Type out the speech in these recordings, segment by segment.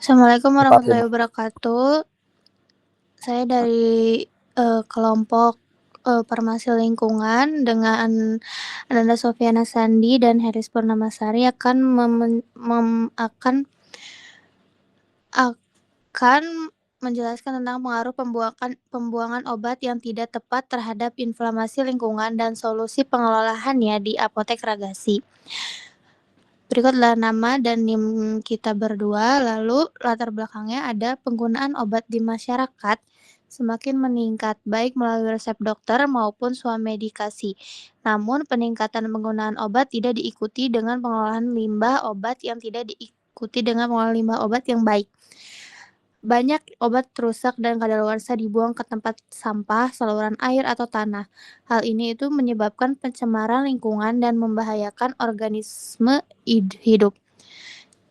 Assalamualaikum warahmatullahi 45. wabarakatuh. Saya dari, kelompok, Farmasi Lingkungan dengan Ananda Sofyana Sandi dan Haris Purnamasari akan memen mem akan menjelaskan tentang pengaruh pembuangan obat yang tidak tepat terhadap inflamasi lingkungan dan solusi pengelolaannya di apotek Ragasi. Berikutlah nama dan NIM kita berdua, lalu latar belakangnya ada penggunaan obat di masyarakat semakin meningkat, baik melalui resep dokter maupun swamedikasi. Namun, peningkatan penggunaan obat tidak diikuti dengan pengelolaan limbah obat yang tidak diikuti dengan pengelolaan limbah obat yang baik. Banyak obat rusak dan kadaluarsa dibuang ke tempat sampah, saluran air, atau tanah. Hal ini itu menyebabkan pencemaran lingkungan dan membahayakan organisme hidup.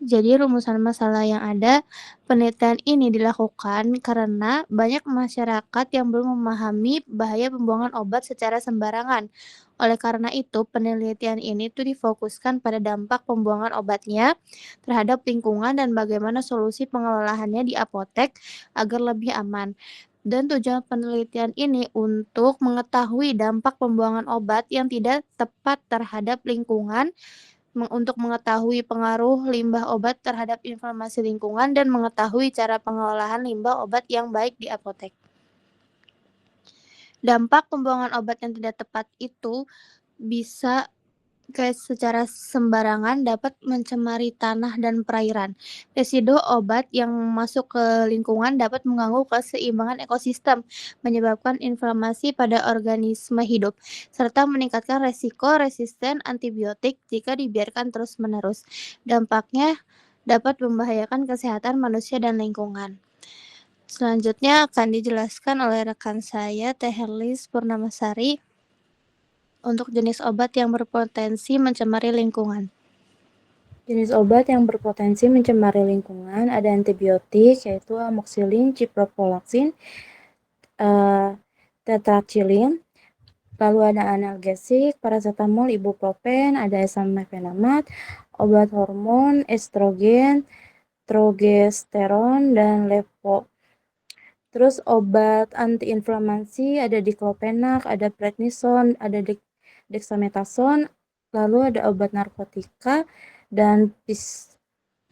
Jadi rumusan masalah yang ada, penelitian ini dilakukan karena banyak masyarakat yang belum memahami bahaya pembuangan obat secara sembarangan. Oleh karena itu, penelitian ini tuh difokuskan pada dampak pembuangan obatnya terhadap lingkungan dan bagaimana solusi pengelolaannya di apotek agar lebih aman. Dan tujuan penelitian ini untuk mengetahui dampak pembuangan obat yang tidak tepat terhadap lingkungan, untuk mengetahui pengaruh limbah obat terhadap inflamasi lingkungan dan mengetahui cara pengelolaan limbah obat yang baik di apotek. Dampak pembuangan obat yang tidak tepat itu bisa secara sembarangan dapat mencemari tanah dan perairan. Residu obat yang masuk ke lingkungan dapat mengganggu keseimbangan ekosistem, menyebabkan inflamasi pada organisme hidup, serta meningkatkan resiko resisten antibiotik jika dibiarkan terus-menerus. Dampaknya dapat membahayakan kesehatan manusia dan lingkungan. Selanjutnya akan dijelaskan oleh rekan saya, Teh Herlis Purnamasari, untuk jenis obat yang berpotensi mencemari lingkungan. Jenis obat yang berpotensi mencemari lingkungan ada antibiotik, yaitu amoxicillin, ciprofloxacin, tetracycline, lalu ada analgesik, paracetamol, ibuprofen, ada esomeprazole, obat hormon, estrogen, progesteron, dan levo. Terus obat antiinflamasi ada diclofenac, ada prednison, ada dexamethasone, lalu ada obat narkotika dan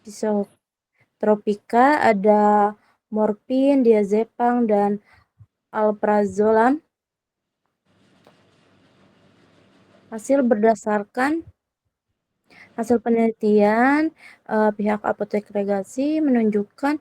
psikotropika, ada morfin, diazepam, dan alprazolam. Berdasarkan hasil penelitian, pihak Apotek Ragasi menunjukkan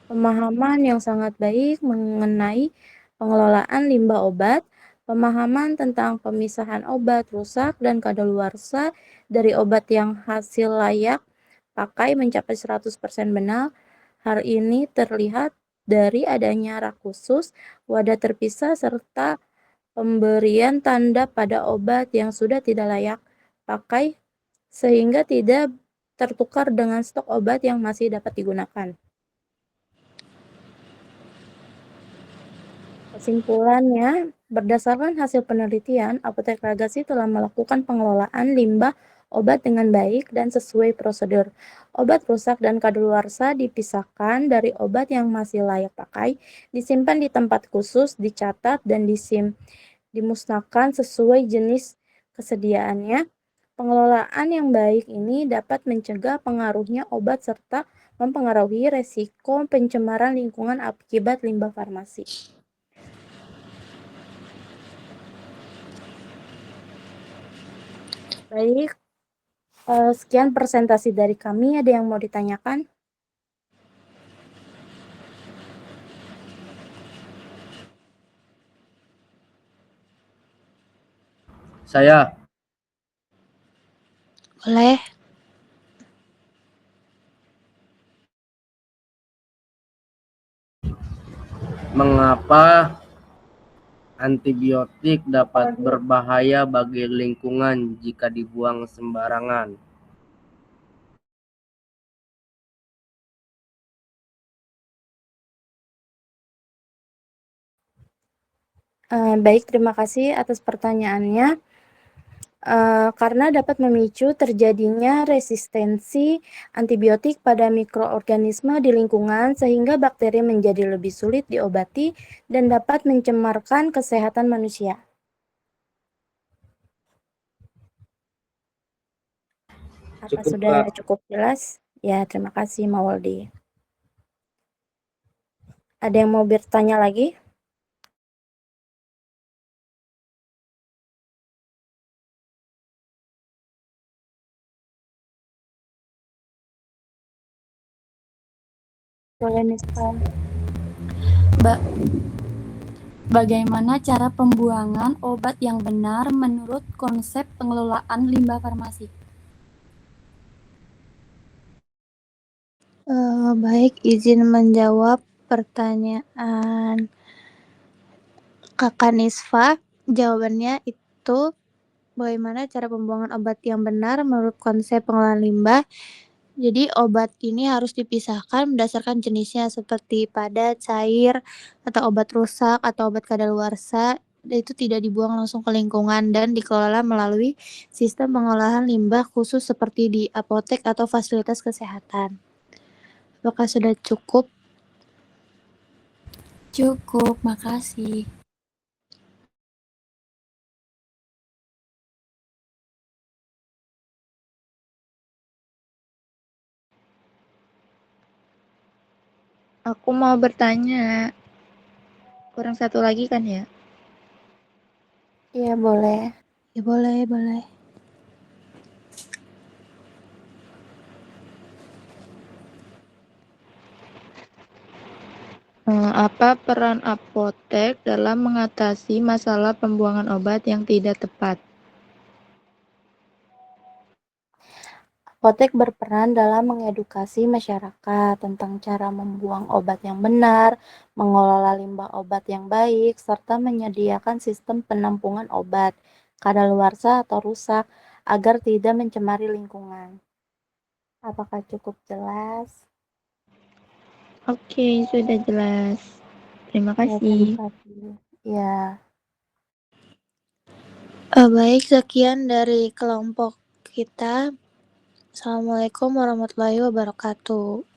pemahaman yang sangat baik mengenai pengelolaan limbah obat, pemahaman tentang pemisahan obat rusak dan kadaluarsa dari obat yang hasil layak pakai mencapai 100% benar. Hal ini terlihat dari adanya rak khusus, wadah terpisah, serta pemberian tanda pada obat yang sudah tidak layak pakai sehingga tidak tertukar dengan stok obat yang masih dapat digunakan. Kesimpulannya, berdasarkan hasil penelitian, Apotek Ragasi telah melakukan pengelolaan limbah obat dengan baik dan sesuai prosedur. Obat rusak dan kadaluarsa dipisahkan dari obat yang masih layak pakai, disimpan di tempat khusus, dicatat, dan dimusnahkan sesuai jenis kesediaannya. Pengelolaan yang baik ini dapat mencegah pengaruhnya obat serta mempengaruhi resiko pencemaran lingkungan akibat limbah farmasi. Baik, sekian presentasi dari kami. Ada yang mau ditanyakan? Saya. Boleh. Mengapa antibiotik dapat berbahaya bagi lingkungan jika dibuang sembarangan? Baik, terima kasih atas pertanyaannya. karena dapat memicu terjadinya resistensi antibiotik pada mikroorganisme di lingkungan sehingga bakteri menjadi lebih sulit diobati dan dapat mencemarkan kesehatan manusia. Apa Cukup, sudah Kak. cukup jelas? Ya, terima kasih Mawaldi. Ada yang mau bertanya lagi? Boleh, Nista. Bagaimana cara pembuangan obat yang benar menurut konsep pengelolaan limbah farmasi? Baik, izin menjawab pertanyaan Kakak Nisfa. Jawabannya itu bagaimana cara pembuangan obat yang benar menurut konsep pengelolaan limbah. Jadi obat ini harus dipisahkan berdasarkan jenisnya seperti padat, cair, atau obat rusak atau obat kadaluarsa. Itu tidak dibuang langsung ke lingkungan dan dikelola melalui sistem pengolahan limbah khusus seperti di apotek atau fasilitas kesehatan. Apakah sudah cukup? Cukup, makasih. Aku mau bertanya. Kurang satu lagi kan ya? Iya, boleh. Ya boleh. Apa peran apotek dalam mengatasi masalah pembuangan obat yang tidak tepat? Apotek berperan dalam mengedukasi masyarakat tentang cara membuang obat yang benar, mengelola limbah obat yang baik, serta menyediakan sistem penampungan obat kadaluarsa atau rusak agar tidak mencemari lingkungan. Apakah cukup jelas? Oke, sudah jelas. Terima Ya, terima kasih. kasih. Ya. Baik, sekian dari kelompok kita. Assalamualaikum warahmatullahi wabarakatuh.